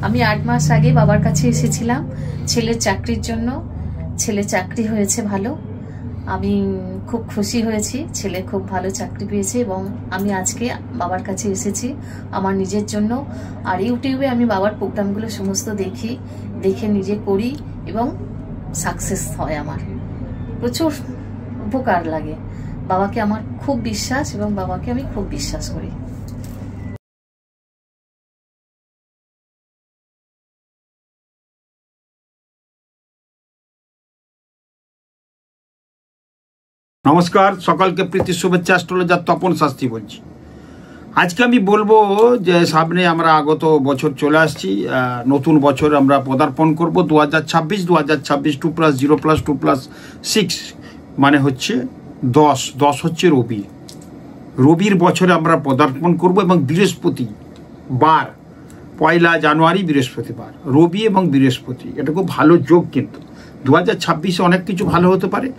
আমি 8 মাস আগে বাবার কাছে এসেছিলাম ছেলের চাকরির জন্য। ছেলে চাকরি হয়েছে ভালো, আমি খুব খুশি হয়েছি। ছেলে খুব ভালো চাকরি পেয়েছে এবং আমি আজকে বাবার কাছে এসেছি আমার নিজের জন্য। আর ইউটিউবে আমি বাবার প্রোগ্রামগুলো সমস্ত দেখে নিজে করি এবং সাকসেস হয়। আমার প্রচুর উপকার লাগে। বাবাকে আমার খুব বিশ্বাস এবং বাবাকে আমি খুব বিশ্বাস করি। নমস্কার, সকলকে প্রীতি শুভেচ্ছা। অ্যাস্ট্রোলজার তপন শাস্ত্রী বলছি। আজকে আমি বলবো যে সামনে আমরা আগত বছর চলে আসছি, নতুন বছর আমরা পদার্পণ করব 2026। 2026 2+0+2+6 মানে হচ্ছে 10 হচ্ছে রবির বছরে আমরা পদার্পণ করব এবং বৃহস্পতি বার 1 জানুয়ারি বৃহস্পতিবার, রবি এবং বৃহস্পতি, এটা খুব ভালো যোগ। কিন্তু 2026-এ অনেক কিছু ভালো হতে পারে,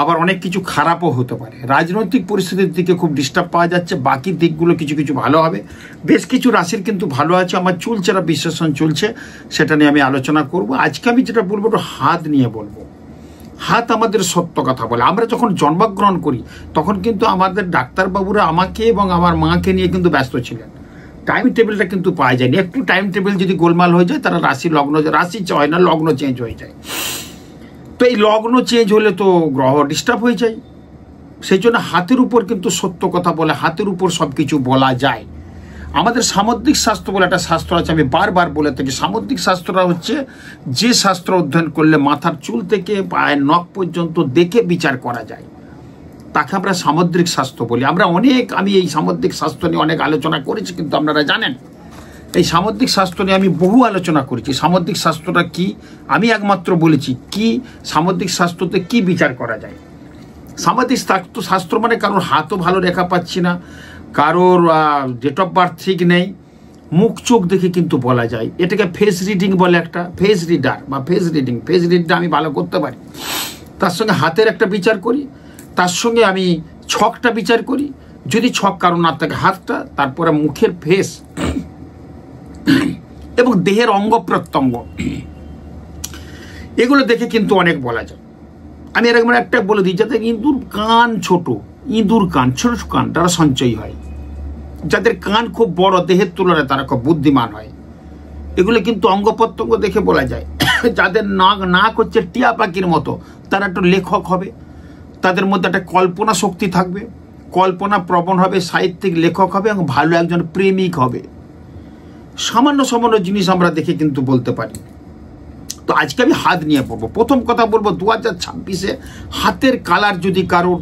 আবার অনেক কিছু খারাপও হতে পারে। রাজনৈতিক পরিস্থিতির দিকে খুব ডিস্টার্ব পাওয়া যাচ্ছে, বাকি দিকগুলো কিছু কিছু ভালো হবে। বেশ কিছু রাশির কিন্তু ভালো আছে। আমার চুলচেরা বিশ্লেষণ চলছে, সেটা নিয়ে আমি আলোচনা করব। আজকে আমি যেটা বলবো একটু হাত নিয়ে বলবো। হাত আমাদের সত্য কথা বলে। আমরা যখন জন্মগ্রহণ করি তখন কিন্তু আমাদের ডাক্তারবাবুরা আমাকে এবং আমার মাকে নিয়ে কিন্তু ব্যস্ত ছিলেন। টাইম টেবিলটা কিন্তু পাওয়া যায়নি। একটু টাইম টেবিল যদি গোলমাল হয়ে যায়, তারা রাশি হয় না, লগ্ন চেঞ্জ হয়ে যায়। তো এই লগ্ন চেঞ্জ হলে তো গ্রহ ডিস্টার্ব হয়ে যায়। সেই জন্য হাতের উপর কিন্তু সত্য কথা বলে, হাতের উপর সব কিছু বলা যায়। আমাদের সামুদ্রিক শাস্ত্র বলে একটা শাস্ত্র আছে, আমি বারবার বলে থাকি। সামুদ্রিক শাস্ত্রটা হচ্ছে যে শাস্ত্র অধ্যয়ন করলে মাথার চুল থেকে পায়ের নখ পর্যন্ত দেখে বিচার করা যায়, তাকে আমরা সামুদ্রিক শাস্ত্র বলি। আমি এই সামুদ্রিক শাস্ত্র নিয়ে অনেক আলোচনা করেছি, কিন্তু আপনারা জানেন এই সামুদ্রিক শাস্ত্র নিয়ে আমি বহু আলোচনা করেছি। সামুদ্রিক শাস্ত্রটা কি আমি একমাত্র বলেছি, কি সামুদ্রিক শাস্ত্রতে কি বিচার করা যায়। সামুদ্রিক শাস্ত্র মানে কারোর হাতও ভালো রেখা পাচ্ছি না, কারোর ডেট অফ বার্থ ঠিক নেই, মুখ চোখ দেখে কিন্তু বলা যায়। এটাকে ফেস রিডিং বলে, একটা ফেস রিডার বা ফেস রিডটা আমি ভালো করতে পারি। তার সঙ্গে হাতের একটা বিচার করি, তার সঙ্গে আমি ছকটা বিচার করি। যদি ছক কারো না থাকে হাতটা, তারপরে মুখের ফেস এবং দেহের অঙ্গ প্রত্যঙ্গ, এগুলো দেখে কিন্তু অনেক বলা যায়। আমি এরকম একটা বলে দিই, যাদের ইঁদুর কান ছোট কান তারা সঞ্চয়ী হয়। যাদের কান খুব বড় দেহের তুলনায় তারা খুব বুদ্ধিমান হয়। এগুলো কিন্তু অঙ্গ প্রত্যঙ্গ দেখে বলা যায়। যাদের নাক হচ্ছে টিয়া পাখির মতো, তারা একটু লেখক হবে। তাদের মধ্যে একটা কল্পনা শক্তি থাকবে, কল্পনা প্রবণ হবে, সাহিত্যিক লেখক হবে এবং ভালো একজন প্রেমিক হবে। সামান্য জিনিস আমরা দেখে কিন্তু বলতে পারি। তো আজকে আমি হাত নিয়ে পড়বো। প্রথম কথা বলবো, 2026-এ হাতের কালার যদি কারোর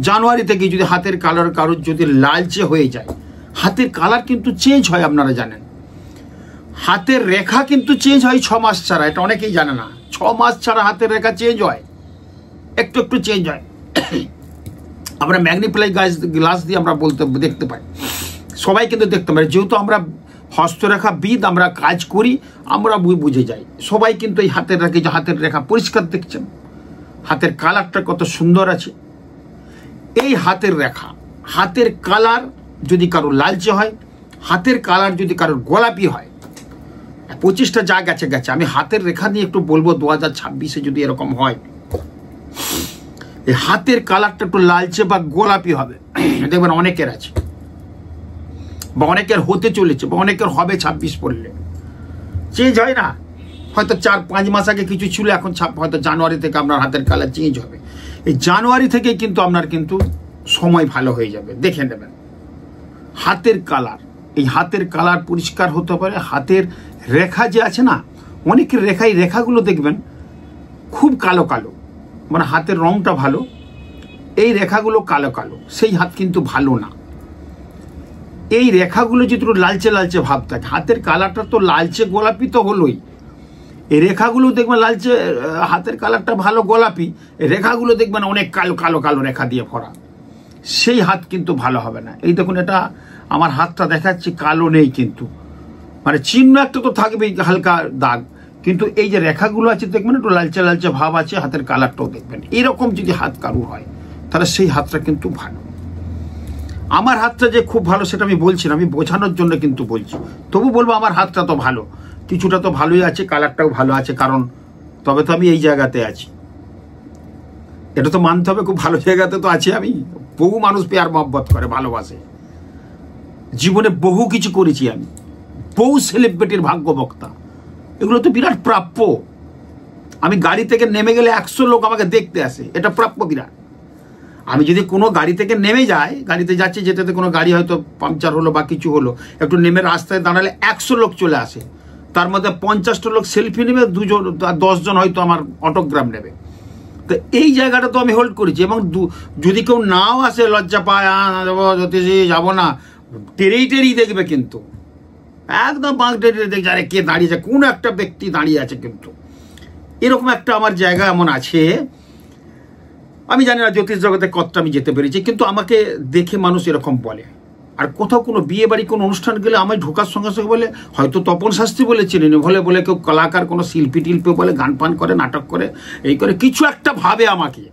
জানুয়ারি থেকে যদি হাতের কালার কারোর যদি লালচে হয়ে যায়, হাতের কালার কিন্তু চেঞ্জ হয়। আপনারা জানেন হাতের রেখা কিন্তু চেঞ্জ হয় 6 মাস ছাড়া। এটা অনেকেই জানে না। 6 মাস ছাড়া হাতের রেখা চেঞ্জ হয়, একটু চেঞ্জ হয়। আমরা ম্যাগনিফাই গ্লাস দিয়ে আমরা দেখতে পাই, সবাই কিন্তু দেখতে পারে। যেহেতু আমরা হস্তরেখাবিদ, আমরা কাজ করি, আমরা বুঝে যাই। সবাই কিন্তু এই হাতের রেখা পরিষ্কার দেখছেন, হাতের কালারটা কত সুন্দর আছে। এই হাতের রেখা, হাতের কালার যদি কারো লালচে হয়, হাতের কালার যদি কারোর গোলাপি হয়, 25টা যা গেছে। আমি হাতের রেখা নিয়ে একটু বলবো। 2026-এ যদি এরকম হয়, এই হাতের কালারটা একটু লালচে বা গোলাপি হবে, দেখবেন অনেকের আছে বা অনেকের হতে চলেছে বা অনেকের হবে। 26 পড়লে চেঞ্জ হয় না, হয়তো 4-5 মাস আগে কিছু ছিল, এখন হয়তো জানুয়ারি থেকে আপনার হাতের কালার চেঞ্জ হবে। এই জানুয়ারি থেকে কিন্তু আপনার কিন্তু সময় ভালো হয়ে যাবে। দেখে নেবেন হাতের কালার, এই হাতের কালার পরিষ্কার হতে পারে। হাতের রেখা যে আছে না, অনেকের রেখাগুলো দেখবেন খুব কালো, মানে হাতের রংটা ভালো, এই রেখাগুলো কালো, সেই হাত কিন্তু ভালো না। এই রেখাগুলো যদি লালচে ভাব থাকে, হাতের কালারটা তো লালচে গোলাপি তো হলোই, এই রেখাগুলো দেখবেন লালচে, হাতের কালারটা ভালো গোলাপি, রেখাগুলো দেখবেন অনেক কালো রেখা দিয়ে ভরা, সেই হাত কিন্তু ভালো হবে না। এই দেখুন, এটা আমার হাতটা দেখাচ্ছি, কালো নেই কিন্তু, মানে চিহ্ন একটা তো থাকবেই, হালকা দাগ, কিন্তু এই যে রেখাগুলো আছে দেখবেন একটু লালচে ভাব আছে। হাতের কালারটাও দেখবেন এরকম যদি হাত কারুর হয়, তাহলে সেই হাতটা কিন্তু ভালো। আমার হাতটা যে খুব ভালো সেটা আমি বলছি না, আমি বোঝানোর জন্য কিন্তু বলছি। তবু বলবো আমার হাতটা তো ভালো, কিছুটা তো ভালোই আছে, কালারটাও ভালো আছে, কারণ তবে তো আমি এই জায়গাতে আছি। এটা তো মানতে হবে, খুব ভালো জায়গাতে তো আছি আমি। বহু মানুষ পেয়ার মহব্বত করে, ভালোবাসে। জীবনে বহু কিছু করেছি আমি, বহু সেলিব্রিটির ভাগ্য বক্তা, এগুলো তো বিরাট প্রাপ্য। আমি গাড়ি থেকে নেমে গেলে 100 লোক আমাকে দেখতে আসে, এটা প্রাপ্য বিরাট। আমি যদি কোনো গাড়ি থেকে নেমে যাই, গাড়িতে যাচ্ছি, যেটাতে কোনো গাড়ি হয়তো পাংচার হলো বা কিছু হলো, একটু নেমে রাস্তায় দাঁড়ালে 100 লোক চলে আসে, তার মধ্যে 50টা লোক সেলফি নেবে, 10 জন হয়তো আমার অটোগ্রাফ নেবে। তো এই জায়গাটা তো আমি হোল্ড করেছি। এবং যদি কেউ নাও আসে, লজ্জা পায়, জ্যোতিষী যাবো না, টেরেই দেখবে, কিন্তু একদম বাঁক টেরে দেখছে, আরে কে দাঁড়িয়েছে, কোন একটা ব্যক্তি দাঁড়িয়ে আছে। কিন্তু এরকম একটা আমার জায়গা এমন আছে, আমি জানি না জ্যোতিষ জগতে কতটা আমি যেতে পেরেছি, কিন্তু আমাকে দেখে মানুষ এরকম বলে। আর কোথাও কোনো বিয়ে বাড়ি কোনো অনুষ্ঠান গেলে আমায় ঢোকার সঙ্গে সঙ্গে বলে, হয়তো তপন শাস্ত্রী বলে চিনি না, বলে কেউ কলাকার, কোনো শিল্পী টিল্পী বলে, গান পান করে, নাটক করে, এই করে কিছু একটা ভাবে আমাকে।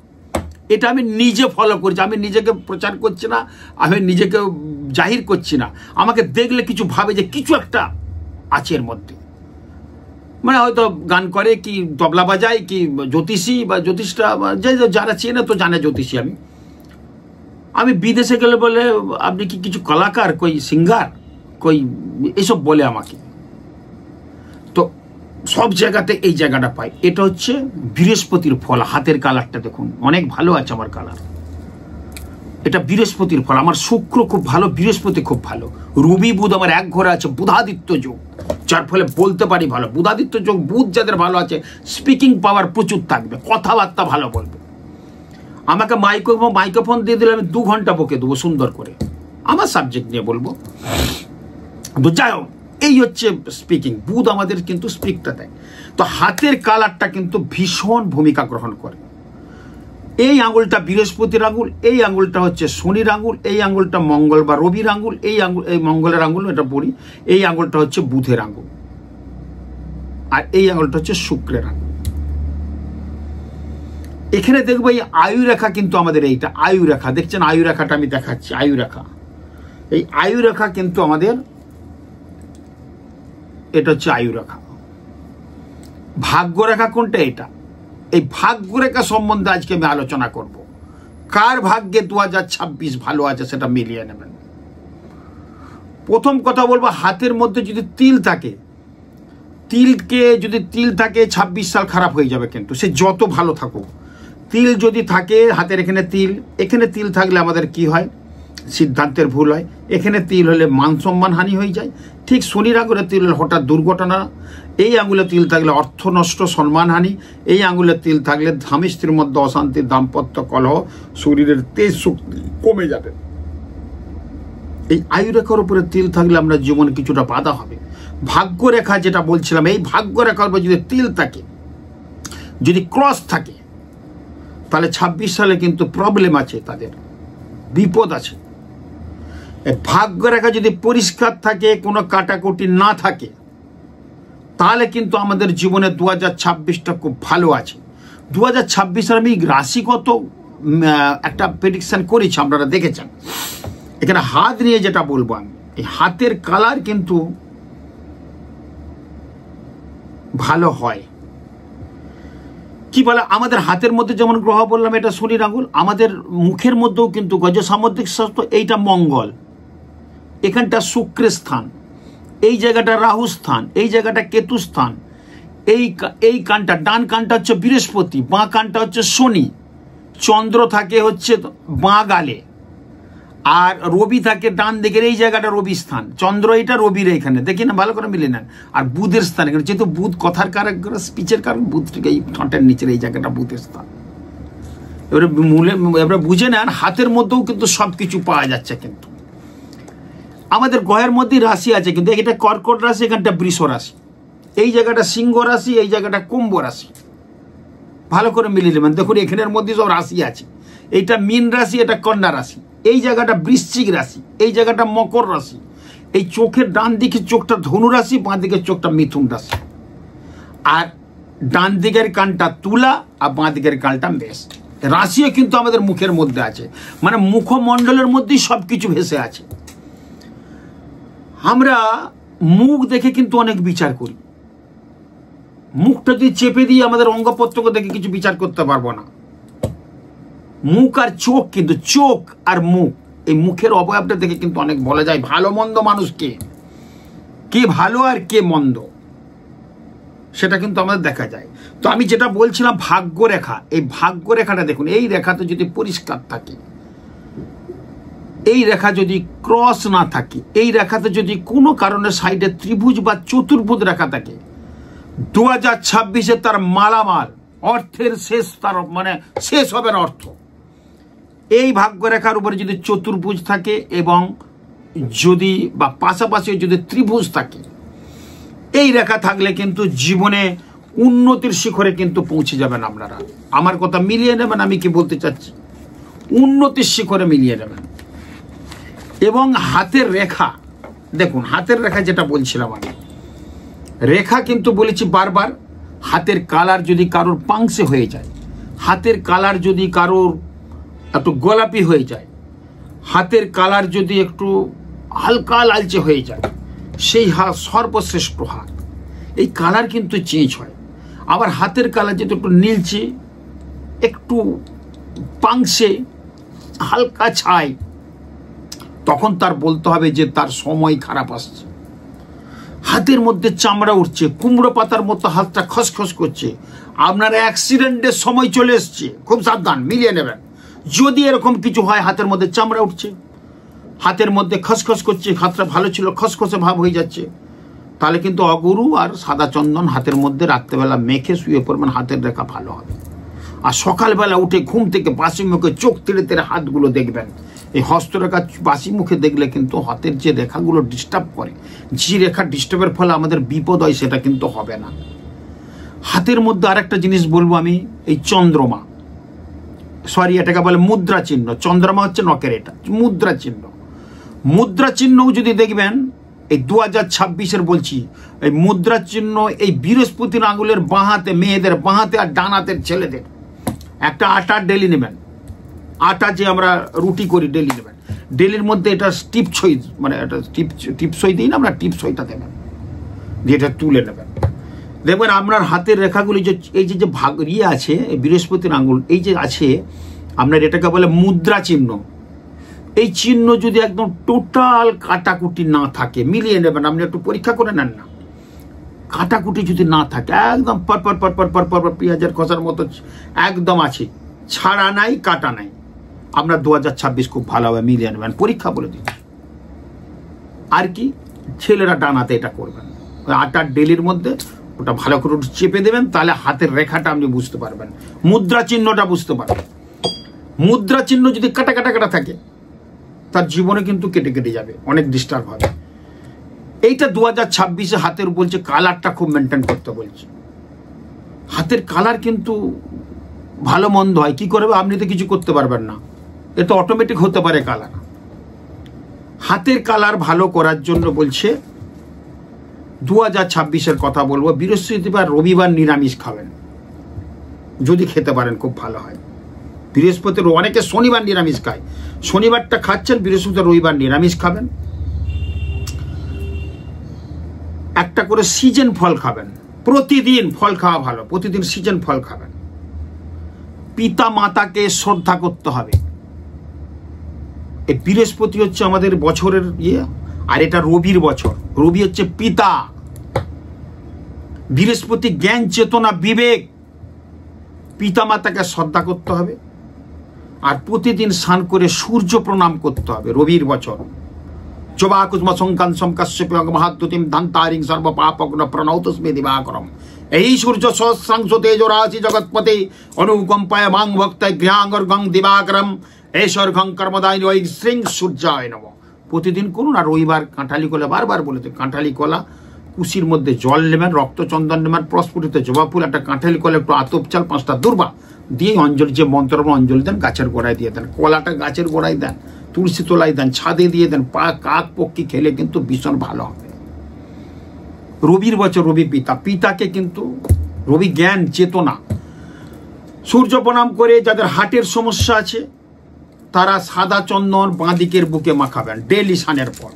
এটা আমি নিজে ফলো করছি, আমি নিজেকে প্রচার করছি না, আমি নিজেকে জাহির করছি না। আমাকে দেখলে কিছু ভাবে যে কিছু একটা আছে এর মধ্যে, মানে হয়তো গান করে, কি তবলা বাজায়, কি জ্যোতিষী বা জ্যোতিষটা, যারা চেনে তো জানে জ্যোতিষী। আমি বিদেশে গেলে বলে, আপনি কি কিছু কলাকার, কই সিঙ্গার, কই এসব বলে আমাকে। তো সব জায়গাতে এই জায়গাটা পাই। এটা হচ্ছে বৃহস্পতির ফল। হাতের কালারটা দেখুন, অনেক ভালো আছে আমার কালার। এটা বৃহস্পতির ফল। আমার শুক্র খুব ভালো, বৃহস্পতি খুব ভালো, রবি বুধ আমার এক ঘরে আছে, বুধাদিত্য যোগ, যার ফলে বলতে পারি ভালো। বুধাদিত্য যোগ, বুধ যাদের ভালো আছে, স্পিকিং পাওয়ার প্রচুর থাকবে, কথাবার্তা ভালো বলবে। আমাকে মাইক্রোফোন দিয়ে দিলে আমি 2 ঘন্টা বকে দেবো সুন্দর করে, আমার সাবজেক্ট নিয়ে বলবো। তো যাই হোক, এই হচ্ছে স্পিকিং। বুধ আমাদের কিন্তু স্পিকটা দেয়। তো হাতের কালারটা কিন্তু ভীষণ ভূমিকা গ্রহণ করে। এই আঙুলটা বৃহস্পতির আঙুল, এই আঙুলটা হচ্ছে শনির আঙুল, এই আঙুলটা মঙ্গল বা রবির আঙুল, এই মঙ্গলের আঙুল, এটা পড়ি, এই আঙুলটা হচ্ছে বুধের আঙুল, আর এই আঙুলটা হচ্ছে শুক্রের আঙুল। এখানে দেখবো এই আয়ু রেখা কিন্তু আমাদের, এইটা আয়ু রেখা দেখছেন, আয়ু রেখাটা আমি দেখাচ্ছি, আয়ু রেখা। এই আয়ু রেখা কিন্তু আমাদের, এটা হচ্ছে আয়ু রেখা। ভাগ্য রেখা কোনটা? এটা। এই ভাগ্য রেখা সম্বন্ধে আজকে আমি আলোচনা করব। কার ভাগ্যে 2026 ভালো আছে সেটা মিলিয়ে নেবেন। প্রথম কথা বলবো, হাতের মধ্যে যদি তিল থাকে, যদি তিল থাকে 26 সাল খারাপ হয়ে যাবে, কিন্তু সে যত ভালো থাকুক। তিল যদি থাকে হাতের, এখানে তিল থাকলে আমাদের কি হয়? সিদ্ধান্তের ভুল হয়। এখানে তিল হলে মান সম্মান হানি হয়ে যায়। ঠিক শনির আঙুলে তিল হলে হঠাৎ দুর্ঘটনা। এই আঙুলে তিল থাকলে অর্থ নষ্ট, সম্মানহানি। এই আঙুলে তিল থাকলে স্বামী স্ত্রীর মধ্যে অশান্তি, দাম্পত্য কলহ, শরীরের তেজ শক্তি কমে যাবে। এই আয়ু রেখার উপরে তিল থাকলে আমরা জীবনে কিছুটা বাধা হবে। ভাগ্য রেখা যেটা বলছিলাম, এই ভাগ্য রেখার উপর যদি তিল থাকে, যদি ক্রস থাকে, তাহলে 26 সালে কিন্তু প্রবলেম আছে, তাদের বিপদ আছে। ভাগ্য রেখা যদি পরিষ্কার থাকে, কোনো কাটাকুটি না থাকে, তাহলে কিন্তু আমাদের জীবনে 2026টা খুব ভালো আছে। 2026 আমি রাশিগত একটা প্রেডিকশন করেছি, আপনারা দেখেছেন। এখানে হাত নিয়ে যেটা বলবো আমি, এই হাতের কালার কিন্তু ভালো হয়। কি বলে, আমাদের হাতের মধ্যে যেমন গ্রহ বললাম এটা শনির আঙুল, আমাদের মুখের মধ্যেও কিন্তু গজ সামুদ্রিক শাস্ত্র এইটা মঙ্গল, এখানটা শুক্রের স্থান, এই জায়গাটা রাহু স্থান, এই জায়গাটা কেতু স্থান, এই কানটা, ডান কানটা হচ্ছে বৃহস্পতি, বাঁ কানটা হচ্ছে শনি, চন্দ্র থাকে হচ্ছে বাঁ গালে, আর রবি থাকে ডান দিকের, এই জায়গাটা রবি স্থান, চন্দ্র এটা রবির এখানে, দেখি না ভালো করে মিলে নেন। আর বুধের স্থান এখানে, যেহেতু বুধ কথার কারক, স্পিচের কারণ, বুধ থেকে এই ঠোঁটের নিচের এই জায়গাটা বুধের স্থান। এবারে বুঝে নেন, হাতের মধ্যেও কিন্তু সবকিছু পাওয়া যাচ্ছে। কিন্তু আমাদের গ্রহের মধ্যেই রাশি আছে, কিন্তু এটা কর্কট রাশি, এখানটা বৃষ রাশি, এই জায়গাটা সিংহ রাশি, এই জায়গাটা কুম্ভ রাশি। ভালো করে মিলিয়ে নেবেন, দেখুন এখানের মধ্যে সব রাশি আছে। এইটা মীন রাশি, এটা কন্যা রাশি, এই জায়গাটা বৃশ্চিক রাশি, এই জায়গাটা মকর রাশি, এই চোখের ডান দিকে চোখটা ধনু রাশি, বাঁ দিকের চোখটা মিথুন রাশি, আর ডান দিকের কানটা তুলা আর বাঁ দিকের কানটা মেষ। রাশিও কিন্তু আমাদের মুখের মধ্যে আছে, মানে মুখমণ্ডলের মধ্যেই সবকিছু ভেসে আছে। আমরা মুখ দেখে কিন্তু অনেক বিচার করি, মুখটা যদি চেপে দিয়ে আমাদের অঙ্গ প্রত্যঙ্গ দেখে কিছু বিচার করতে পারবো না। মুখ আর চোখ, কিন্তু চোখ আর মুখ, এই মুখের অবয়বটা দেখে কিন্তু অনেক বলা যায় ভালো মন্দ মানুষকে, কে ভালো আর কে মন্দ, সেটা কিন্তু আমাদের দেখা যায়। তো আমি যেটা বলছিলাম ভাগ্য রেখা, এই ভাগ্য রেখাটা দেখুন, এই রেখাতে যদি পরিষ্কার থাকে, এই রেখা যদি ক্রস না থাকে, এই রেখাতে যদি কোনো কারণে সাইডে ত্রিভুজ বা চতুর্ভুজ রেখা থাকে, 2026-এ তার মালামাল অর্থের শেষ, তার মানে শেষ হবে না অর্থ। এই ভাগ্য রেখার উপরে যদি চতুর্ভুজ থাকে এবং যদি বা পাশাপাশি যদি ত্রিভুজ থাকে, এই রেখা থাকলে কিন্তু জীবনে উন্নতির শিখরে কিন্তু পৌঁছে যাবেন আপনারা। আমার কথা মিলিয়ে নেবেন, আমি কি বলতে চাচ্ছি, উন্নতির শিখরে মিলিয়ে নেবেন। এবং হাতের রেখা দেখুন, হাতের রেখা যেটা বলছিলাম আমি, রেখা কিন্তু বলেছি বারবার, হাতের কালার যদি কারোর পাংশে হয়ে যায়, হাতের কালার যদি কারোর একটু গোলাপি হয়ে যায়, হাতের কালার যদি একটু হালকা লালচে হয়ে যায়, সেই হাত সর্বশ্রেষ্ঠ হাত। এই কালার কিন্তু চেঞ্জ হয়। আবার হাতের কালার যদি একটু নীলচে, একটু পাংশে, হালকা ছাই, তখন তার বলতে হবে যে তার সময় খারাপ আসছে। হাতের মধ্যে চামড়া উঠছে, কুমড়ো পাতার মতো হাতটা খসখস করছে, আপনার অ্যাক্সিডেন্টের সময় চলে এসছে, খুব সাবধান, মিলিয়ে নেবেন। যদি এরকম কিছু হয়, হাতের মধ্যে চামড়া উঠছে, হাতের মধ্যে খসখস করছে, হাতটা ভালো ছিল খসখসে ভাব হয়ে যাচ্ছে, তাহলে কিন্তু অগুরু আর সাদা চন্দন হাতের মধ্যে রাত্রেবেলা মেখে শুয়ে পড়বেন, হাতের রেখা ভালো হবে। আর সকালবেলা উঠে ঘুম থেকে বাসি মুখে চোখ তেড়ে তেড়ে হাতগুলো দেখবেন। এই হস্তরেখা বাসি মুখে দেখলে কিন্তু হাতের যে রেখাগুলো ডিস্টার্ব করে, যে রেখা ডিস্টার্বের ফলে আমাদের বিপদ হয়, সেটা কিন্তু হবে না। হাতের মধ্যে আরেকটা জিনিস বলবো আমি, এই চন্দ্রমা, সরি এটাকে বলে মুদ্রা চিহ্ন, চন্দ্রমা হচ্ছে নখের, এটা মুদ্রা চিহ্ন। মুদ্রা চিহ্নও যদি দেখবেন, এই 2026-এর বলছি, এই মুদ্রা চিহ্ন এই বৃহস্পতির আঙুলের বাঁ হাতে, মেয়েদের বাঁ হাতে আর ডান হাতের ছেলেদের, একটা আটা ডেলি নেবেন, আটা যে আমরা রুটি করি ডেলি নেবেন, ডেলির মধ্যে এটা টিপসই, মানে এটা টিপসই দিই না আমরা, টিপসইটা দেবেন, যেটা তুলে নেবেন। দেখবেন আপনার হাতের রেখাগুলি যে এই যে ভাগ ইয়ে আছে, বৃহস্পতির আঙুল এই যে আছে আপনার, এটাকে বলে মুদ্রা চিহ্ন। এই চিহ্ন যদি একদম টোটাল কাটাকুটি না থাকে, মিলিয়ে নেবেন, আপনি একটু পরীক্ষা করে নেন না, কাটাকুটি যদি না থাকে, একদম পরপর পরপর পরপর পেঁয়াজের খসার মতো একদম আছে, ছাড়া নাই কাটা নাই, আপনার 2026 খুব ভালো হবে, মিলিয়ে নেবেন, পরীক্ষা বলে দিন। আর কি, ছেলেরা ডান হাতে এটা করবেন, আটার ডেলির মধ্যে ওটা ভালো করে চেপে দেবেন, তাহলে হাতের রেখাটা আপনি বুঝতে পারবেন, মুদ্রা চিহ্নটা বুঝতে পারবেন। মুদ্রা চিহ্ন যদি কাটা কাটা কাটা থাকে, তার জীবনে কিন্তু কেটে কেটে যাবে, অনেক ডিস্টার্ব হবে। এইটা 2026-এ হাতের বলছে কালারটা খুব মেনটেন করতে বলছে। হাতের কালার কিন্তু ভালো মন্দ হয়, কি করবে আপনি তো কিছু করতে পারবেন না, এটা অটোমেটিক হতে পারে কালার। হাতের কালার ভালো করার জন্য বলছে 2026-এর কথা বলবো, বৃহস্পতিবার রবিবার নিরামিষ খাবেন, যদি খেতে পারেন খুব ভালো হয়। বৃহস্পতির, অনেকে শনিবার নিরামিষ খায়, শনিবারটা খাচ্ছেন, বৃহস্পতিবার রবিবার নিরামিষ খাবেন। একটা করে সিজন ফল খাবেন, প্রতিদিন ফল খাওয়া ভালো, প্রতিদিন সিজন ফল খাবেন। পিতা মাতাকে শ্রদ্ধা করতে হবে। এই বৃহস্পতি হচ্ছে আমাদের বছরের ইয়ে, আর এটা রবির বছর, রবি হচ্ছে পিতা। বৃহস্পতি জ্ঞান, চেতনা, বিবেক, পিতা মাতাকে শ্রদ্ধা করতে হবে। আর প্রতিদিন স্নান করে সূর্য প্রণাম করতে হবে, রবির বছর। এই সূর্য সহস্রাংশ তেজরাশি জগৎপতি অনুকম্পায় মাং ভক্তায় গৃহাঙ্গর্গং দিবাকরম ऐश्वर्घं कर्मदायिनी ওই শ্রীং সূর্যায় নমঃ। প্রতিদিন করুন। আর রবিবার কাঁঠালি কলা, বারবার বলেছে কাঁঠালি কলা কুশির মধ্যে জল নেবেন, রক্তচন্দন নেবেন, প্রস্ফুটিত জবা ফুল, একটা কাঁঠালি কলা, একটু আতপ চাল, 5টা দুর্বা দিয়ে অঞ্জলি, যে মন্ত্র অঞ্জলি দেন গাছের গোড়ায় দিয়ে দেন, কলাটা গাছের গোড়ায় দেন, তুলসী তোলায় দেন, ছাদে দিয়ে দেন, কাক পক্ষী খেলে কিন্তু ভীষণ ভালো হবে। রবির বছর, রবি পিতা, পিতাকে কিন্তু রবি জ্ঞান চেতনা, সূর্য প্রণাম করে যাদের হার্টের সমস্যা আছে তারা সাদা চন্দন বাঁদিকের বুকে মাখাবেন ডেলি স্নানের পর,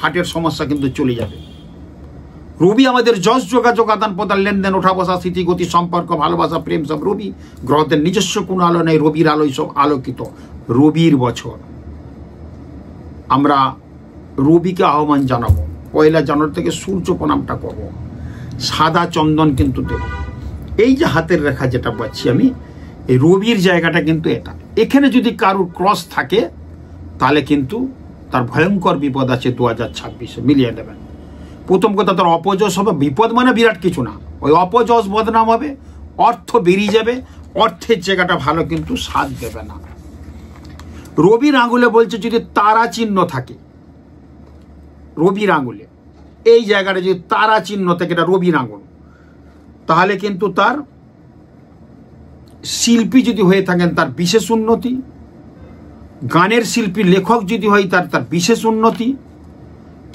হার্টের সমস্যা কিন্তু চলে যাবে। রবি আমাদের যশ যোগাযোগ আদান প্রদান লেনদেন ওঠা বসা স্মৃতি গতি সম্পর্ক ভালোবাসা প্রেম সব রবি গ্রহদের নিজস্ব কোনো আলো নেই, রবির আলোয় সব আলোকিত। রবির বছর আমরা রবিকে আহ্বান জানাবো, 1 জানুয়ারি থেকে সূর্য প্রণামটা করবো, সাদা চন্দন কিন্তু দেব। এই যে হাতের রেখা যেটা পাচ্ছি আমি, এই রবির জায়গাটা কিন্তু এটা, এখানে যদি কারোর ক্রস থাকে তাহলে কিন্তু তার ভয়ঙ্কর বিপদ আছে 2026-এ, মিলিয়ে নেবেন। প্রথম কথা তার অপযশ হবে, বিপদ মানে বিরাট কিছু না, ওই অপযশ বদনাম হবে, অর্থ বেরিয়ে যাবে, অর্থের জায়গাটা ভালো কিন্তু সাথ দেবে না। রবির আঙুলে বলছে যদি তারা চিহ্ন থাকে, রবির আঙুলে এই জায়গাটা যদি তারা চিহ্ন থাকে, এটা রবির আঙুল, তাহলে কিন্তু তার শিল্পী যদি হয়ে থাকেন তার বিশেষ উন্নতি, গানের শিল্পী লেখক যদি হয় তার বিশেষ উন্নতি।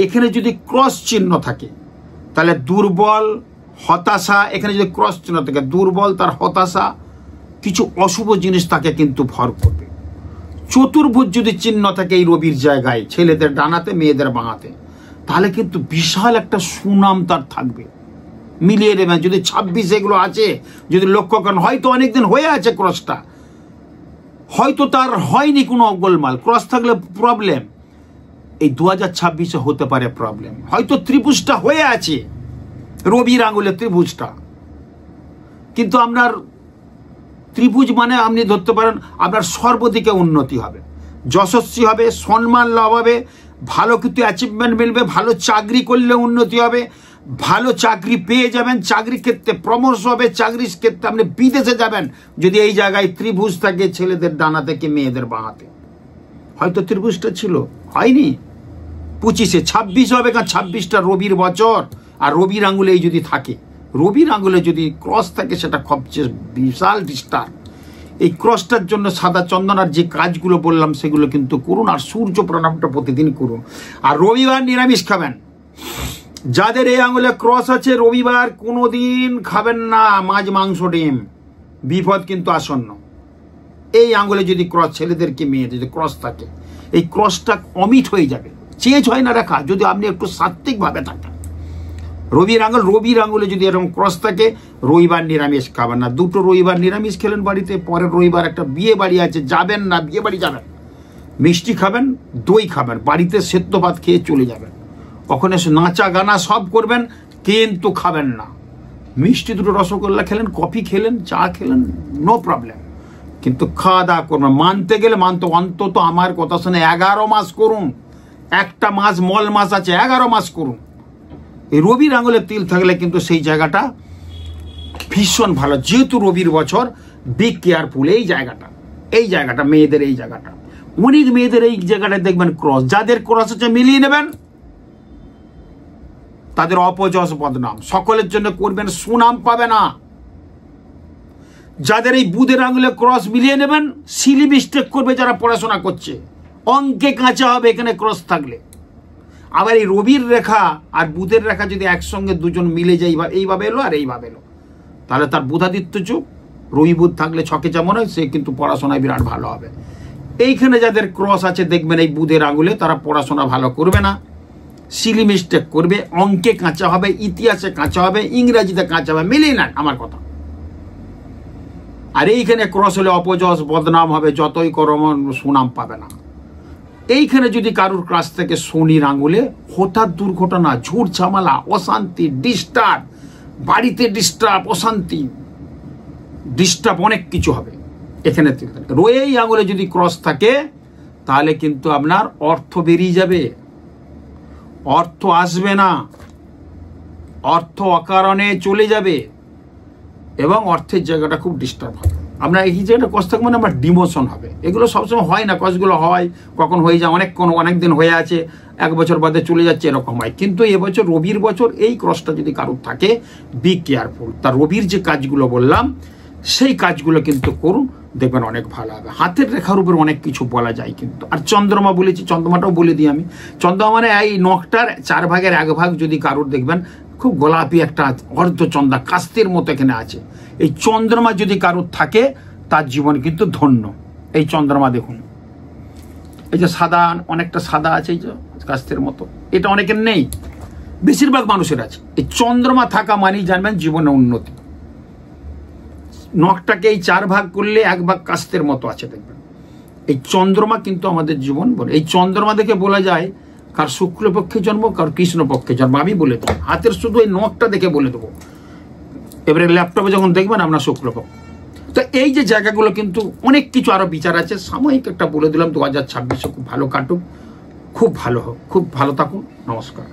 এখানে যদি ক্রস চিহ্ন থাকে তাহলে দুর্বল হতাশা, এখানে যদি ক্রস চিহ্ন থাকে দুর্বল, তার হতাশা, কিছু অশুভ জিনিস তাকে কিন্তু ভর করবে। চতুর্ভুজ যদি চিহ্ন থাকে এই রবির জায়গায়, ছেলেদের ডানাতে মেয়েদের বাঁহাতে, তাহলে কিন্তু বিশাল একটা সুনাম তার থাকবে, মিলিয়ে নেবেন। যদি 26 এগুলো আছে, যদি লক্ষ্য করেন, হয়তো অনেকদিন হয়ে আছে ক্রসটা, হয়তো তার হয়নি কোনো গোলমাল, ক্রস থাকলে প্রবলেম, এই 2026-এ হতে পারে প্রবলেম। হয়তো ত্রিভুজটা হয়ে আছে, রবির আঙুলে ত্রিভুজটা, কিন্তু আপনার ত্রিভুজ মানে আপনি ধরতে পারেন আপনার সর্বদিকে উন্নতি হবে, যশস্বী হবে, সম্মান লাভ হবে, ভালো কিছু অ্যাচিভমেন্ট মিলবে, ভালো চাকরি করলে উন্নতি হবে, ভালো চাকরি পেয়ে যাবেন, চাকরির ক্ষেত্রে প্রমোশন হবে, চাকরির ক্ষেত্রে আপনি বিদেশে যাবেন যদি এই জায়গায় ত্রিভুজ থাকে, ছেলেদের ডানা থেকে মেয়েদের বাঁহাতে। হয়তো ত্রিভুজটা ছিল, হয়নি, 25-এ 26 হবে, কারণ 26টা রবির বছর। আর রবির আঙুলে যদি থাকে, রবির আঙুলে যদি ক্রস থাকে, সেটা সবচেয়ে বিশাল ডিস্টার্ব। এই ক্রসটার জন্য সাদা চন্দন আর যে কাজগুলো বললাম সেগুলো কিন্তু করুন, আর সূর্য প্রণামটা প্রতিদিন করুন। আর রবিবার নিরামিষ খাবেন। যাদের এই আঙুলে ক্রস আছে, রবিবার কোনোদিন খাবেন না মাছ মাংস ডিম, বিপদ কিন্তু আসন্ন। এই আঙুলে যদি ক্রস, ছেলেদের কি মেয়েদের যদি ক্রস থাকে, এই ক্রসটা অমিট হয়ে যাবে, চেঞ্জ হয় না রাখা, যদি আপনি একটু সাত্ত্বিকভাবে থাকেন। রবির আঙুলে যদি এরকম ক্রস থাকে, রবিবার নিরামিষ খাবেন না। 2টো রবিবার নিরামিষ খেলেন বাড়িতে, পরের রবিবার একটা বিয়ে বাড়ি আছে, যাবেন না, বিয়ে বাড়ি যাবেন, মিষ্টি খাবেন, দই খাবেন, বাড়িতে সেদ্ধ ভাত খেয়ে চলে যাবেন, ওখানে নাচা গানা সব করবেন, কিন্তু খাবেন না। মিষ্টি 2টো রসগোল্লা খেলেন, কফি খেলেন, চা খেলেন, নো প্রবলেম, কিন্তু খাওয়া দাওয়া করবেন। মানতে গেলে মানতে অন্তত আমার কথা শুনে 11 মাস করুন, একটা মাস মল মাস আছে, 11 মাস করুন। এই রবির আঙুলে তিল থাকলে কিন্তু সেই জায়গাটা ভীষণ ভালো। যেহেতু রবির বছর, বি কেয়ারফুল এই জায়গাটা মেয়েদের, এই জায়গাটা অনেক মেয়েদের এই জায়গাটা দেখবেন ক্রস, যাদের ক্রস আছে মিলিয়ে নেবেন, তাদের অপযশ বদনাম সকলের জন্য করবেন, সুনাম পাবে না। যাদের এই বুধের আঙুলে ক্রস মিলিয়ে নেবেন, সিলি মিস্টেক করবে যারা পড়াশোনা করছে, অঙ্কে কাঁচা হবে এখানে ক্রস থাকলে। আবার এই রবির রেখা আর বুধের রেখা যদি একসঙ্গে দুজন মিলে যায়, এইভাবে এলো আর এইভাবে এলো, তাহলে তার বুধাদিত্য যুগ, রবি বুধ থাকলে ছকে যেমন হয়, সে কিন্তু পড়াশোনায় বিরাট ভালো হবে। এইখানে যাদের ক্রস আছে দেখবেন এই বুধের আঙুলে, তারা পড়াশোনা ভালো করবে না, সিলি মিস্টেক করবে, অঙ্কে কাঁচা হবে, ইতিহাসে কাঁচা হবে, ইংরেজিতে কাঁচা হবে, মিলিয়ে নেন আমার কথা। আর এইখানে ক্রস হলে অপযশ বদনাম হবে, যতই করো সুনাম পাবে না। এইখানে যদি কারুর কাছ থেকে শনির আঙুলে হঠাৎ দুর্ঘটনা, ঝুট ঝামেলা, অশান্তি, ডিস্টার্ব, বাড়িতে ডিস্টার্ব, অশান্তি, ডিস্টার্ব, অনেক কিছু হবে। এখানে এই আঙুলে যদি ক্রস থাকে, তাহলে কিন্তু আপনার অর্থ বেরিয়ে যাবে, অর্থ আসবে না, অর্থ অকারণে চলে যাবে, এবং অর্থের জায়গাটা খুব ডিস্টার্ব হবে। আপনার এই জায়গাটা কষ্ট থাকবে মানে আমার ডিমোশন হবে। এগুলো সবসময় হয় না, কষ্টগুলো হয়, কখন হয়ে যায়, অনেক দিন হয়ে আছে, 1 বছর বাদে চলে যাচ্ছে, এরকম হয়। কিন্তু এবছর রবির বছর, এই ক্রসটা যদি কারোর থাকে, বি কেয়ারফুল। তার রবির যে কাজগুলো বললাম সেই কাজগুলো কিন্তু করুন, দেখবেন অনেক ভালো হবে। হাতের রেখার উপর অনেক কিছু বলা যায় কিন্তু। আর চন্দ্রমা বলেছি, চন্দ্রমাটাও বলে দিই আমি। চন্দ্রমা মানে এই নখটার 4 ভাগের 1 ভাগ যদি কারোর দেখবেন খুব গোলাপি একটা অর্ধচন্দ্রা কাস্তের মতো এখানে আছে, এই চন্দ্রমা যদি কারোর থাকে, তার জীবন কিন্তু ধন্য। এই চন্দ্রমা দেখুন, এই যে সাদা, অনেকটা সাদা আছে, এই যে কাস্তের মতো, এটা অনেকের নেই, বেশিরভাগ মানুষের আছে। এই চন্দ্রমা থাকা মানেই জানবেন জীবনে উন্নতি। নখটাকে এই 4 ভাগ করলে 1 ভাগ কাস্তের মতো আছে, দেখবেন। এই চন্দ্রমা কিন্তু আমাদের জীবন বলে। এই চন্দ্রমা দেখে বলা যায় কার শুক্লপক্ষে জন্ম, কার কৃষ্ণপক্ষে জন্ম। আমি বলে দেবো, হাতের শুধু এই নখটা দেখে বলে দেবো। এবারে ল্যাপটপে যখন দেখবেন আপনার শুক্লপক্ষ। তো এই যে জায়গাগুলো কিন্তু অনেক কিছু আরো বিচার আছে, সাময়িক একটা বলে দিলাম। 2026 খুব ভালো কাটুক, খুব ভালো হোক, খুব ভালো থাকুন। নমস্কার।